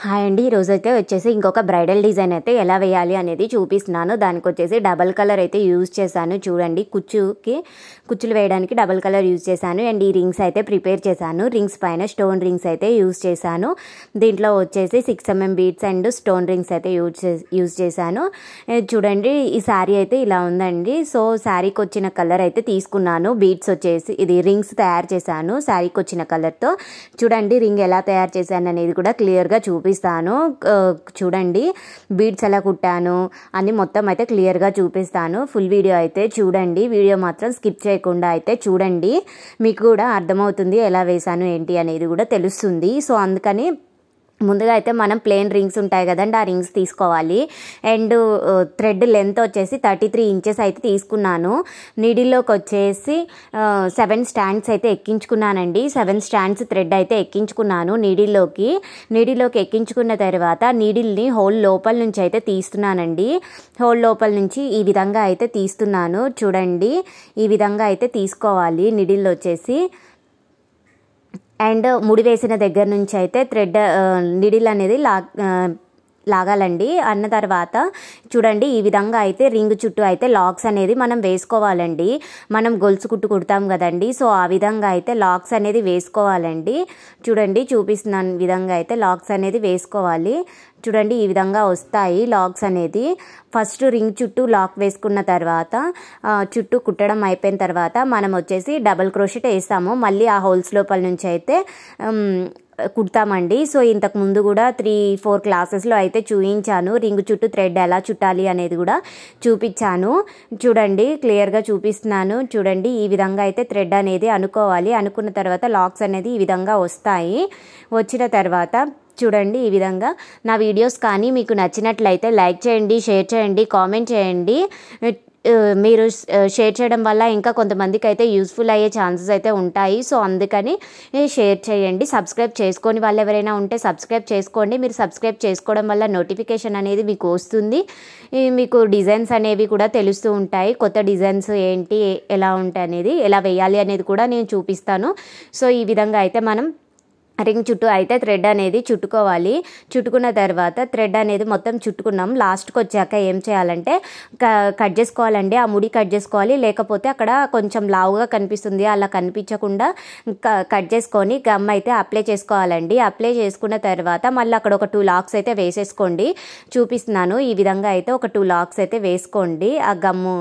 Hi అండి. ఈరోజైతే వచ్చేసి ఇంకొక బ్రైడల్ డిజైన్ అయితే ఎలా వేయాలి అనేది చూపిస్తున్నాను. దానికి వచ్చేసి డబల్ కలర్ అయితే యూజ్ చేశాను. చూడండి, కుచ్చులు వేయడానికి డబల్ కలర్ యూజ్ చేశాను. అండ్ ఈ రింగ్స్ అయితే ప్రిపేర్ చేశాను. రింగ్స్ పైన స్టోన్ రింగ్స్ అయితే యూజ్ చేశాను. దీంట్లో వచ్చేసి 6mm beads and stone rings అయితే యూజ్ చేశాను. చూడండి, ఈ శారీ అయితే ఇలా ఉందండి. సో శారీకి వచ్చిన కలర్ అయితే తీసుకున్నాను. బీడ్స్ వచ్చేసి ఇది రింగ్స్ తయారు చేశాను శారీకి వచ్చిన కలర్తో. చూడండి, రింగ్ ఎలా తయారు చేశాను అనేది కూడా క్లియర్గా చూపిస్తాను. చూడండి, బీడ్స్ ఎలా కుట్టాను అని మొత్తం అయితే క్లియర్గా చూపిస్తాను. ఫుల్ వీడియో అయితే చూడండి. వీడియో మాత్రం స్కిప్ చేయకుండా అయితే చూడండి. మీకు కూడా అర్థమవుతుంది ఎలా వేసాను ఏంటి అనేది కూడా తెలుస్తుంది. సో అందుకని ముందుగా అయితే మనం ప్లెయిన్ రింగ్స్ ఉంటాయి కదండి, ఆ రింగ్స్ తీసుకోవాలి. అండ్ థ్రెడ్ లెంత్ వచ్చేసి 33 ఇంచెస్ అయితే తీసుకున్నాను. నీడిల్లోకి వచ్చేసి 7 స్టాండ్స్ అయితే ఎక్కించుకున్నానండి. 7 స్టాండ్స్ థ్రెడ్ అయితే ఎక్కించుకున్నాను నీడిల్లోకి ఎక్కించుకున్న తర్వాత నీడిల్ని హోల్ లోపల నుంచి అయితే తీస్తున్నానండి. హోల్ లోపల నుంచి ఈ విధంగా అయితే తీస్తున్నాను. చూడండి, ఈ విధంగా అయితే తీసుకోవాలి నీడిల్ వచ్చేసి. అండ్ ముడి వేసిన దగ్గర నుంచి అయితే థ్రెడ్ నీడిల్ అనేది లాగాలండి. అన్న తర్వాత చూడండి, ఈ విధంగా అయితే రింగ్ చుట్టూ అయితే లాక్స్ అనేది మనం వేసుకోవాలండి. మనం గొలుసు కుడతాం కదండి, సో ఆ విధంగా అయితే లాక్స్ అనేది వేసుకోవాలండి. చూడండి, చూపిస్తున్నాను విధంగా అయితే లాక్స్ అనేది వేసుకోవాలి. చూడండి, ఈ విధంగా వస్తాయి లాక్స్ అనేది. ఫస్ట్ రింగ్ చుట్టూ లాక్ వేసుకున్న తర్వాత చుట్టూ కుట్టడం అయిపోయిన తర్వాత మనం వచ్చేసి డబల్ క్రోషెట్ వేస్తాము. మళ్ళీ ఆ హోల్స్ లోపల నుంచి అయితే కుడతామండి. సో ఇంతకు ముందు కూడా 3-4 క్లాసెస్లో అయితే చూపించాను. రింగ్ చుట్టూ థ్రెడ్ ఎలా చుట్టాలి అనేది కూడా చూపించాను. చూడండి, క్లియర్గా చూపిస్తున్నాను. చూడండి, ఈ విధంగా అయితే థ్రెడ్ అనేది అనుకోవాలి. అనుకున్న తర్వాత లాక్స్ అనేది ఈ విధంగా వస్తాయి. వచ్చిన తర్వాత చూడండి, ఈ విధంగా నా వీడియోస్ కానీ మీకు నచ్చినట్లయితే లైక్ చేయండి, షేర్ చేయండి, కామెంట్ చేయండి. మీరు షేర్ చేయడం వల్ల ఇంకా కొంతమందికి అయితే యూస్ఫుల్ అయ్యే ఛాన్సెస్ అయితే ఉంటాయి. సో అందుకని షేర్ చేయండి. సబ్స్క్రైబ్ చేసుకొని వాళ్ళు ఎవరైనా ఉంటే సబ్స్క్రైబ్ చేసుకోండి. మీరు సబ్స్క్రైబ్ చేసుకోవడం వల్ల నోటిఫికేషన్ అనేది మీకు వస్తుంది. మీకు డిజైన్స్ అనేవి కూడా తెలుస్తూ ఉంటాయి. కొత్త డిజైన్స్ ఏంటి, ఎలా ఉంటాయి అనేది, ఎలా వేయాలి అనేది కూడా నేను చూపిస్తాను. సో ఈ విధంగా అయితే మనం రింగ్ చుట్టూ అయితే థ్రెడ్ అనేది చుట్టుకోవాలి. చుట్టుకున్న తర్వాత థ్రెడ్ అనేది మొత్తం చుట్టుకున్నాం. లాస్ట్కి వచ్చాక ఏం చేయాలంటే కట్ చేసుకోవాలండి. ఆ ముడి కట్ చేసుకోవాలి. లేకపోతే అక్కడ కొంచెం లావుగా కనిపిస్తుంది, అలా కనిపించకుండా కట్ చేసుకొని గమ్ అయితే అప్లై చేసుకోవాలండి. అప్లై చేసుకున్న తర్వాత మళ్ళీ అక్కడ ఒక 2 లాక్స్ అయితే వేసేసుకోండి. చూపిస్తున్నాను. ఈ విధంగా అయితే ఒక 2 లాక్స్ అయితే వేసుకోండి. ఆ గమ్ము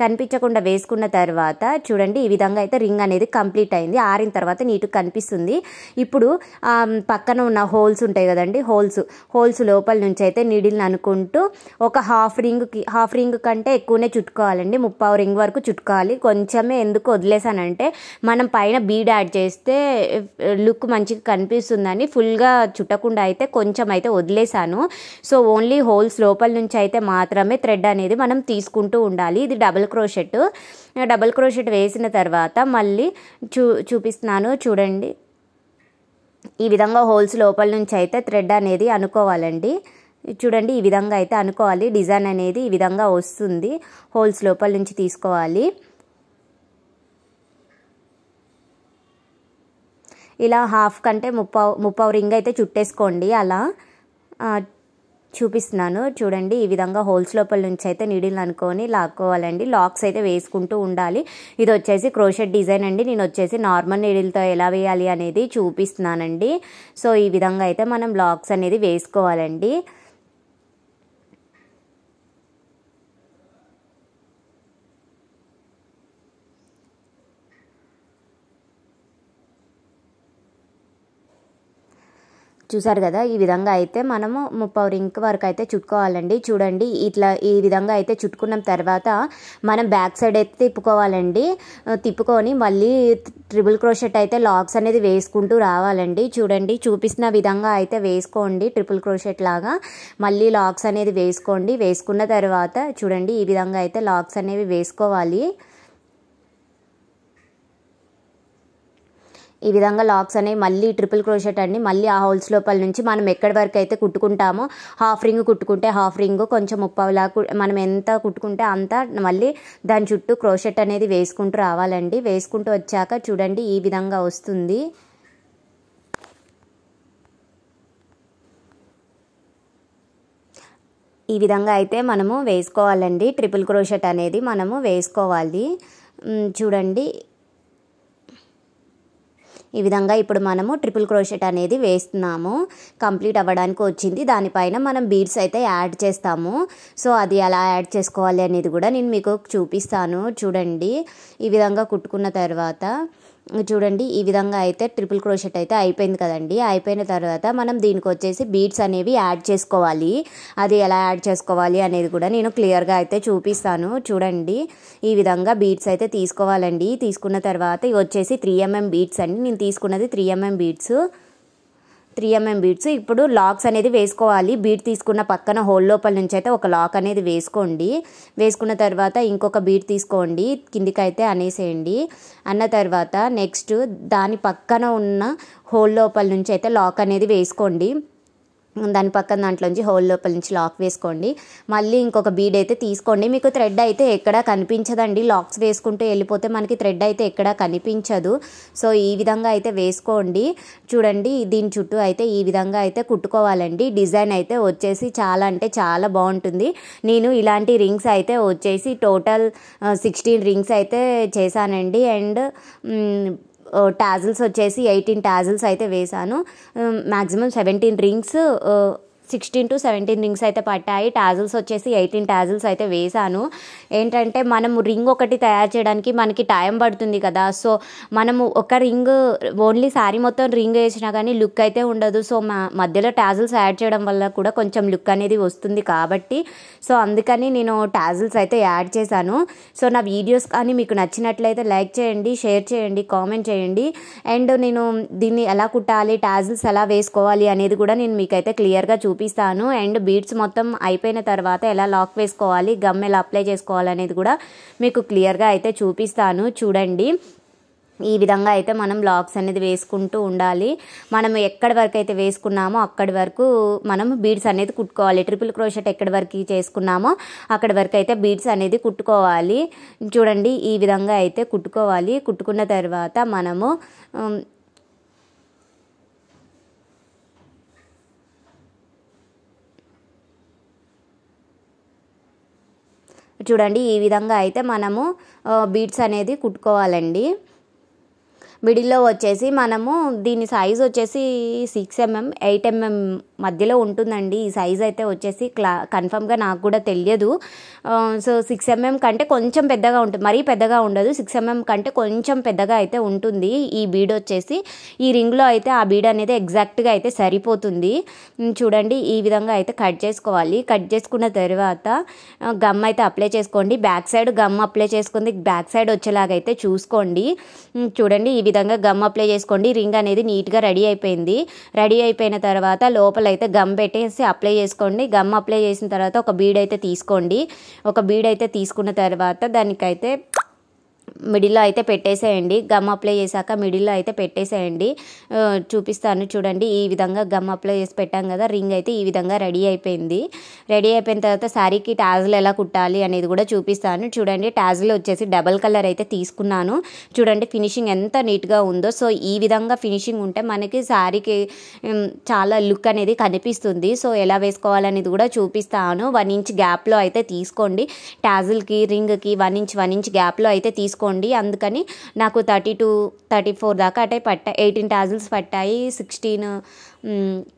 కనిపించకుండా వేసుకున్న తర్వాత చూడండి, ఈ విధంగా అయితే రింగ్ అనేది కంప్లీట్ అయింది. ఆరిన తర్వాత నీట్గా కనిపిస్తుంది. ఇప్పుడు పక్కన ఉన్న హోల్స్ ఉంటాయి కదండి, హోల్స్ లోపల నుంచి అయితే నీడిల్ని అనుకుంటూ ఒక హాఫ్ రింగ్ కంటే ఎక్కువనే చుట్టుకోవాలండి. 3/4 రింగ్ వరకు చుట్టుకోవాలి. కొంచెమే ఎందుకు వదిలేసానంటే మనం పైన బీడ్ యాడ్ చేస్తే లుక్ మంచిగా కనిపిస్తుందని ఫుల్గా చుట్టకుండా అయితే కొంచెం అయితే వదిలేసాను. సో ఓన్లీ హోల్స్ లోపల నుంచి అయితే మాత్రమే థ్రెడ్ అనేది మనం తీసుకుంటూ ఉండాలి. ఇది డబుల్ క్రోషెట్ వేసిన తర్వాత మళ్ళీ చూపిస్తున్నాను. చూడండి, ఈ విధంగా హోల్స్ లోపల నుంచి అయితే థ్రెడ్ అనేది అనుకోవాలండి. చూడండి, ఈ విధంగా అయితే అనుకోవాలి. డిజైన్ అనేది ఈ విధంగా వస్తుంది. హోల్స్ లోపల నుంచి తీసుకోవాలి. ఇలా హాఫ్ కంటే 3/4 రింగ్ అయితే చుట్టేసుకోండి. అలా చూపిస్తున్నాను. చూడండి, ఈ విధంగా హోల్స్ లోపల నుంచి అయితే నీడిల్ అనుకొని లాక్కోవాలండి. లాక్స్ అయితే వేసుకుంటూ ఉండాలి. ఇది వచ్చేసి క్రోషెట్ డిజైన్ అండి. నేను వచ్చేసి నార్మల్ నీడిల్తో ఎలా వేయాలి అనేది చూపిస్తున్నానండి. సో ఈ విధంగా అయితే మనం లాక్స్ అనేది వేసుకోవాలండి. చూసారు కదా, ఈ విధంగా అయితే మనము 3/4 రింగ్ వరకు అయితే చుట్టుకోవాలండి. చూడండి, ఇట్లా ఈ విధంగా అయితే చుట్టుకున్న తర్వాత మనం బ్యాక్ సైడ్ అయితే తిప్పుకోవాలండి. తిప్పుకొని మళ్ళీ ట్రిపుల్ క్రోషెట్ అయితే లాక్స్ అనేది వేసుకుంటూ రావాలండి. చూడండి, చూపిస్తున్న విధంగా అయితే వేసుకోండి. ట్రిపుల్ క్రోషెట్ లాగా మళ్ళీ లాక్స్ అనేది వేసుకోండి. వేసుకున్న తర్వాత చూడండి, ఈ విధంగా అయితే లాక్స్ అనేవి వేసుకోవాలి. ఈ విధంగా లాక్స్ అనేవి మళ్ళీ ట్రిపుల్ క్రోషెట్ అండి. మళ్ళీ ఆ హోల్స్ లోపల నుంచి మనం ఎక్కడి వరకు అయితే కుట్టుకుంటామో, హాఫ్ రింగ్ కుట్టుకుంటే హాఫ్ రింగ్, కొంచెం 3/4 మనం ఎంత కుట్టుకుంటే అంత మళ్ళీ దాని చుట్టూ క్రోషెట్ అనేది వేసుకుంటూ రావాలండి. వేసుకుంటూ వచ్చాక చూడండి, ఈ విధంగా వస్తుంది. ఈ విధంగా అయితే మనము వేసుకోవాలండి. ట్రిపుల్ క్రోషెట్ అనేది మనము వేసుకోవాలి. చూడండి ఈ విధంగా ఇప్పుడు మనము ట్రిపుల్ క్రోషెట్ అనేది వేస్తున్నాము. కంప్లీట్ అవ్వడానికి వచ్చింది. దానిపైన మనం బీడ్స్ అయితే యాడ్ చేస్తాము. సో అది ఎలా యాడ్ చేసుకోవాలి అనేది కూడా నేను మీకు చూపిస్తాను. చూడండి ఈ విధంగా కుట్టుకున్న తర్వాత చూడండి ఈ విధంగా అయితే ట్రిపుల్ క్రోషెట్ అయితే అయిపోయింది కదండి. అయిపోయిన తర్వాత మనం దీనికి వచ్చేసి బీడ్స్ అనేవి యాడ్ చేసుకోవాలి. అది ఎలా యాడ్ చేసుకోవాలి అనేది కూడా నేను క్లియర్గా అయితే చూపిస్తాను. చూడండి ఈ విధంగా బీడ్స్ అయితే తీసుకోవాలండి. తీసుకున్న తర్వాత ఇవి వచ్చేసి 3mm బీడ్స్ అండి. నేను తీసుకున్నది 3mm బీడ్స్. 3mm beads. ఇప్పుడు లాక్స్ అనేది వేసుకోవాలి. బీడ్ తీసుకున్న పక్కన హోల్ లోపల నుంచి అయితే ఒక లాక్ అనేది వేసుకోండి. వేసుకున్న తర్వాత ఇంకొక బీడ్ తీసుకోండి, కిందికైతే అనేసేయండి. అన్న తర్వాత నెక్స్ట్ దాని పక్కన ఉన్న హోల్ లోపల నుంచి అయితే లాక్ అనేది వేసుకోండి. దాని పక్కన దాంట్లోంచి హోల్ లోపల నుంచి లాక్ వేసుకోండి. మళ్ళీ ఇంకొక బీడ్ అయితే తీసుకోండి. మీకు థ్రెడ్ అయితే ఎక్కడా కనిపించదండి. లాక్స్ వేసుకుంటూ వెళ్ళిపోతే మనకి థ్రెడ్ అయితే ఎక్కడా కనిపించదు. సో ఈ విధంగా అయితే వేసుకోండి. చూడండి దీని చుట్టూ అయితే ఈ విధంగా అయితే కుట్టుకోవాలండి. డిజైన్ అయితే వచ్చేసి చాలా అంటే చాలా బాగుంటుంది. నేను ఇలాంటి రింగ్స్ అయితే వచ్చేసి టోటల్ 16 రింగ్స్ అయితే చేశానండి. అండ్ టాజిల్స్ వచ్చేసి 18 టాజిల్స్ అయితే వేశాను. మ్యాక్సిమం 17 రింగ్స్ 16 to 17 రింగ్స్ అయితే పట్టాయి. టాజిల్స్ వచ్చేసి 18 టాజిల్స్ అయితే వేశాను. ఏంటంటే మనము రింగ్ ఒకటి తయారు చేయడానికి మనకి టైం పడుతుంది కదా. సో మనము ఒక రింగ్ ఓన్లీ శారీ మొత్తం రింగ్ వేసినా కానీ లుక్ అయితే ఉండదు. సో మధ్యలో టాజిల్స్ యాడ్ చేయడం వల్ల కూడా కొంచెం లుక్ అనేది వస్తుంది కాబట్టి సో అందుకని నేను టాజిల్స్ అయితే యాడ్ చేశాను. సో నా వీడియోస్ కానీ మీకు నచ్చినట్లయితే లైక్ చేయండి, షేర్ చేయండి, కామెంట్ చేయండి. అండ్ నేను దీన్ని ఎలా కుట్టాలి, టాజిల్స్ ఎలా వేసుకోవాలి అనేది కూడా నేను మీకైతే క్లియర్గా చూపిస్తాను. అండ్ బీడ్స్ మొత్తం అయిపోయిన తర్వాత ఎలా లాక్ వేసుకోవాలి, గమ్ ఎలా అప్లై చేసుకోవాలి అనేది కూడా మీకు క్లియర్గా అయితే చూపిస్తాను. చూడండి ఈ విధంగా అయితే మనం లాక్స్ అనేది వేసుకుంటూ ఉండాలి. మనం ఎక్కడి వరకు అయితే వేసుకున్నామో అక్కడి వరకు మనం బీడ్స్ అనేది కుట్టుకోవాలి. ట్రిపుల్ క్రోషెట్ ఎక్కడి వరకు చేసుకున్నామో అక్కడి వరకు అయితే బీడ్స్ అనేది కుట్టుకోవాలి. చూడండి ఈ విధంగా అయితే కుట్టుకోవాలి. కుట్టుకున్న తర్వాత మనము చూడండి ఈ విధంగా అయితే మనము బీడ్స్ అనేది కుట్టుకోవాలండి. మిడిల్లో వచ్చేసి మనము దీని సైజ్ వచ్చేసి 6mm 8mm మధ్యలో ఉంటుందండి. ఈ సైజ్ అయితే వచ్చేసి కన్ఫర్మ్గా నాకు కూడా తెలియదు. సో 6mm కంటే కొంచెం పెద్దగా ఉంటుంది, మరీ పెద్దగా ఉండదు. 6mm కంటే కొంచెం పెద్దగా అయితే ఉంటుంది ఈ బీడ్ వచ్చేసి. ఈ రింగ్లో అయితే ఆ బీడ్ అనేది ఎగ్జాక్ట్గా అయితే సరిపోతుంది. చూడండి ఈ విధంగా అయితే కట్ చేసుకోవాలి. కట్ చేసుకున్న తర్వాత గమ్ అయితే అప్లై చేసుకోండి. బ్యాక్ సైడ్ గమ్ అప్లై చేసుకుంది బ్యాక్ సైడ్ వచ్చేలాగైతే చూసుకోండి. చూడండి ఈ విధంగా గమ్ అప్లై చేసుకోండి. రింగ్ అనేది నీట్గా రెడీ అయిపోయింది. రెడీ అయిపోయిన తర్వాత లోపల అయితే గమ్ పెట్టేసి అప్లై చేసుకోండి. గమ్ అప్లై చేసిన తర్వాత ఒక బీడ్ అయితే తీసుకోండి. ఒక బీడ్ అయితే తీసుకున్న తర్వాత దానికైతే మిడిల్లో అయితే పెట్టేసేయండి. గమ్ అప్లై చేశాక మిడిల్లో అయితే పెట్టేసేయండి. చూపిస్తాను చూడండి. ఈ విధంగా గమ్ అప్లై చేసి పెట్టాం కదా, రింగ్ అయితే ఈ విధంగా రెడీ అయిపోయింది. రెడీ అయిపోయిన తర్వాత శారీకి టాజిల్ ఎలా కుట్టాలి అనేది కూడా చూపిస్తాను. చూడండి టాజిల్ వచ్చేసి డబల్ కలర్ అయితే తీసుకున్నాను. చూడండి ఫినిషింగ్ ఎంత నీట్గా ఉందో. సో ఈ విధంగా ఫినిషింగ్ ఉంటే మనకి శారీకి చాలా లుక్ అనేది కనిపిస్తుంది. సో ఎలా వేసుకోవాలనేది కూడా చూపిస్తాను. 1 ఇంచ్ గ్యాప్లో అయితే తీసుకోండి. టాజిల్కి రింగ్కి 1 ఇంచ్ గ్యాప్లో అయితే తీసుకోండి. అందుకని నాకు 30 to 34 దాకా అంటే 18 టాజిల్స్ పట్టాయి, 16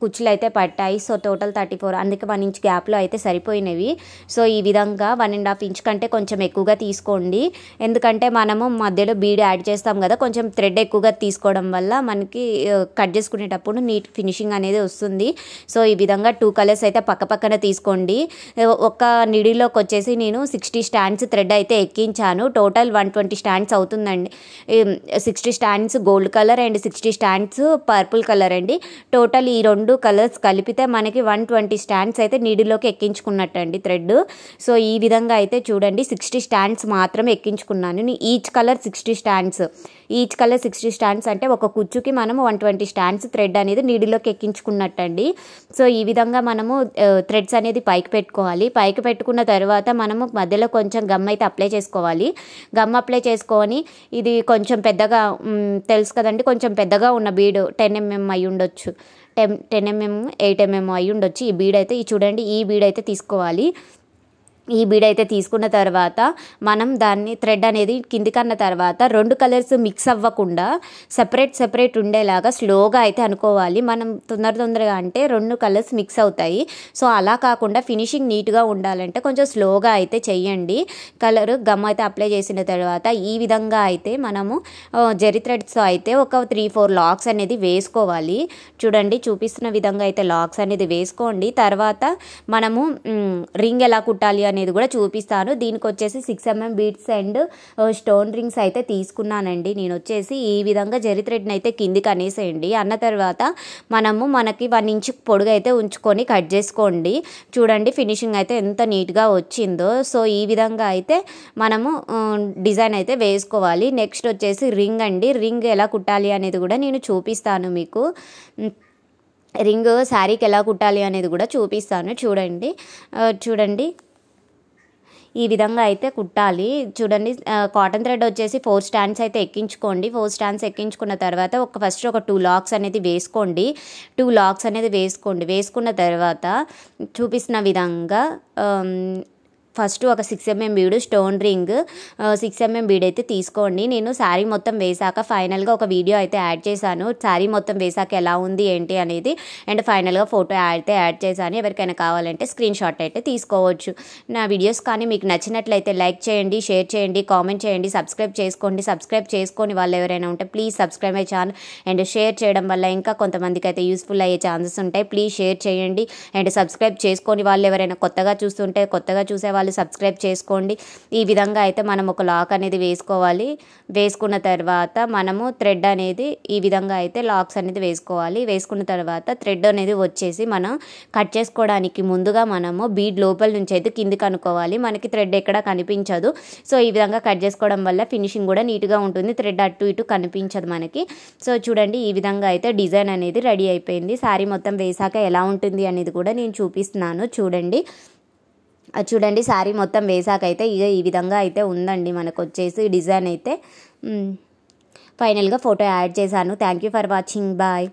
కుచ్చులు అయితే పట్టాయి. సో టోటల్ 34, అందుకే 1 ఇంచ్ గ్యాప్లో అయితే సరిపోయినవి. సో ఈ విధంగా 1.5 ఇంచ్ కంటే కొంచెం ఎక్కువగా తీసుకోండి. ఎందుకంటే మనము మధ్యలో బీడ్ యాడ్ చేస్తాం కదా, కొంచెం థ్రెడ్ ఎక్కువగా తీసుకోవడం వల్ల మనకి కట్ చేసుకునేటప్పుడు నీట్ ఫినిషింగ్ అనేది వస్తుంది. సో ఈ విధంగా 2 కలర్స్ అయితే పక్క పక్కన తీసుకోండి. ఒక నిడిలోకి వచ్చేసి నేను 60 స్టాండ్స్ థ్రెడ్ అయితే ఎక్కించాను. టోటల్ 120 స్టాండ్స్ అవుతుందండి. 60 stands gold colour and 60 stands purple colour అండి. టోటల్ ఈ 2 కలర్స్ కలిపితే మనకి 120 స్టాండ్స్ అయితే నీడిలోకి ఎక్కించుకున్నట్టు అండి థ్రెడ్. సో ఈ విధంగా అయితే చూడండి 60 స్టాండ్స్ మాత్రమే ఎక్కించుకున్నాను. ఈచ్ కలర్ 60 స్టాండ్స్ అంటే ఒక కుచ్చుకి మనము 120 స్టాండ్స్ థ్రెడ్ అనేది నీడిలోకి ఎక్కించుకున్నట్టు అండి. సో ఈ విధంగా మనము థ్రెడ్స్ అనేది పైకి పెట్టుకోవాలి. పైకి పెట్టుకున్న తర్వాత మనము మధ్యలో కొంచెం గమ్ అయితే అప్లై చేసుకోవాలి. గమ్ అప్లై చేసుకొని ఇది కొంచెం పెద్దగా తెలుసు కదండి, కొంచెం పెద్దగా ఉన్న బీడు 10mm అయి ఉండొచ్చు. 10 mm 8 mm అయి ఉండొచ్చు ఈ బీడ్ అయితే. చూడండి ఈ బీడ్ అయితే తీసుకోవాలి. ఈ బీడ్ అయితే తీసుకున్న తర్వాత మనం దాన్ని థ్రెడ్ అనేది కిందికన్న తర్వాత 2 కలర్స్ మిక్స్ అవ్వకుండా సెపరేట్ ఉండేలాగా స్లోగా అయితే అనుకోవాలి. మనం తొందరగా అంటే 2 కలర్స్ మిక్స్ అవుతాయి. సో అలా కాకుండా ఫినిషింగ్ నీట్గా ఉండాలంటే కొంచెం స్లోగా అయితే చెయ్యండి. గమ్ అయితే అప్లై చేసిన తర్వాత ఈ విధంగా అయితే మనము జెరీ థ్రెడ్స్తో అయితే ఒక 3-4 లాక్స్ అనేది వేసుకోవాలి. చూడండి చూపిస్తున్న విధంగా అయితే లాక్స్ అనేది వేసుకోండి. తర్వాత మనము రింగ్ ఎలా కుట్టాలి అనేది కూడా చూపిస్తాను. దీనికి వచ్చేసి 6 mm beads and stone rings అయితే తీసుకున్నానండి. నేను వచ్చేసి ఈ విధంగా జెరీ థ్రెడ్ని అయితే కిందికి అనేసేయండి. అన్న తర్వాత మనకి 1 ఇంచ్ పొడుగు అయితే ఉంచుకొని కట్ చేసుకోండి. చూడండి ఫినిషింగ్ అయితే ఎంత నీట్గా వచ్చిందో. సో ఈ విధంగా అయితే మనము డిజైన్ అయితే వేసుకోవాలి. నెక్స్ట్ వచ్చేసి రింగ్ అండి. రింగ్ ఎలా కుట్టాలి అనేది కూడా నేను చూపిస్తాను మీకు. రింగ్ శారీకి ఎలా కుట్టాలి అనేది కూడా చూపిస్తాను. చూడండి ఈ విధంగా అయితే కుట్టాలి. చూడండి కాటన్ థ్రెడ్ వచ్చేసి 4 స్టాండ్స్ అయితే ఎక్కించుకోండి. 4 స్టాండ్స్ ఎక్కించుకున్న తర్వాత ఫస్ట్ ఒక 2 లాక్స్ అనేది వేసుకోండి. 2 లాక్స్ అనేది వేసుకున్న తర్వాత చూపిస్తున్న విధంగా ఫస్ట్ ఒక 6 mm బీడు స్టోన్ రింగ్ 6 mm బీడ్ అయితే తీసుకోండి. నేను శారీ మొత్తం వేసాక ఫైనల్గా ఒక వీడియో అయితే యాడ్ చేశాను. శారీ మొత్తం వేసాక ఎలా ఉంది ఏంటి అనేది అండ్ ఫైనల్గా ఫోటో అయితే యాడ్ చేశాను. ఎవరికైనా కావాలంటే స్క్రీన్ షాట్ అయితే తీసుకోవచ్చు. నా వీడియోస్ కానీ మీకు నచ్చినట్లయితే లైక్ చేయండి, షేర్ చేయండి, కామెంట్ చేయండి, సబ్స్క్రైబ్ చేసుకోండి. సబ్స్క్రైబ్ చేసుకొని వాళ్ళు ఎవరైనా ఉంటే please subscribe my channel and share చేయడం వల్ల ఇంకా కొంతమందికి అయితే యూస్ఫుల్ అయ్యే ఛాన్సెస్ ఉంటాయి. ప్లీజ్ షేర్ చేయండి అండ్ సబ్స్క్రైబ్ చేసుకొని వాళ్ళు ఎవరైనా కొత్తగా చూసే వాళ్ళు సబ్స్క్రైబ్ చేసుకోండి. ఈ విధంగా అయితే మనం ఒక లాక్ అనేది వేసుకోవాలి. వేసుకున్న తర్వాత మనము థ్రెడ్ అనేది ఈ విధంగా అయితే లాక్స్ అనేది వేసుకోవాలి. వేసుకున్న తర్వాత థ్రెడ్ అనేది వచ్చేసి మనం కట్ చేసుకోవడానికి ముందుగా మనము బీడ్ లోపల నుంచి అయితే కిందికి అనుకోవాలి. మనకి థ్రెడ్ ఎక్కడ కనిపించదు. సో ఈ విధంగా కట్ చేసుకోవడం వల్ల ఫినిషింగ్ కూడా నీట్గా ఉంటుంది. థ్రెడ్ అటు ఇటు కనిపించదు మనకి. సో చూడండి ఈ విధంగా అయితే డిజైన్ అనేది రెడీ అయిపోయింది. శారీ మొత్తం వేసాక ఎలా ఉంటుంది అనేది కూడా నేను చూపిస్తున్నాను. చూడండి శారీ మొత్తం వేసాక అయితే ఈ విధంగా అయితే ఉందండి మనకు వచ్చేసి డిజైన్ అయితే. ఫైనల్గా ఫోటో యాడ్ చేశాను. Thank you for watching. Bye.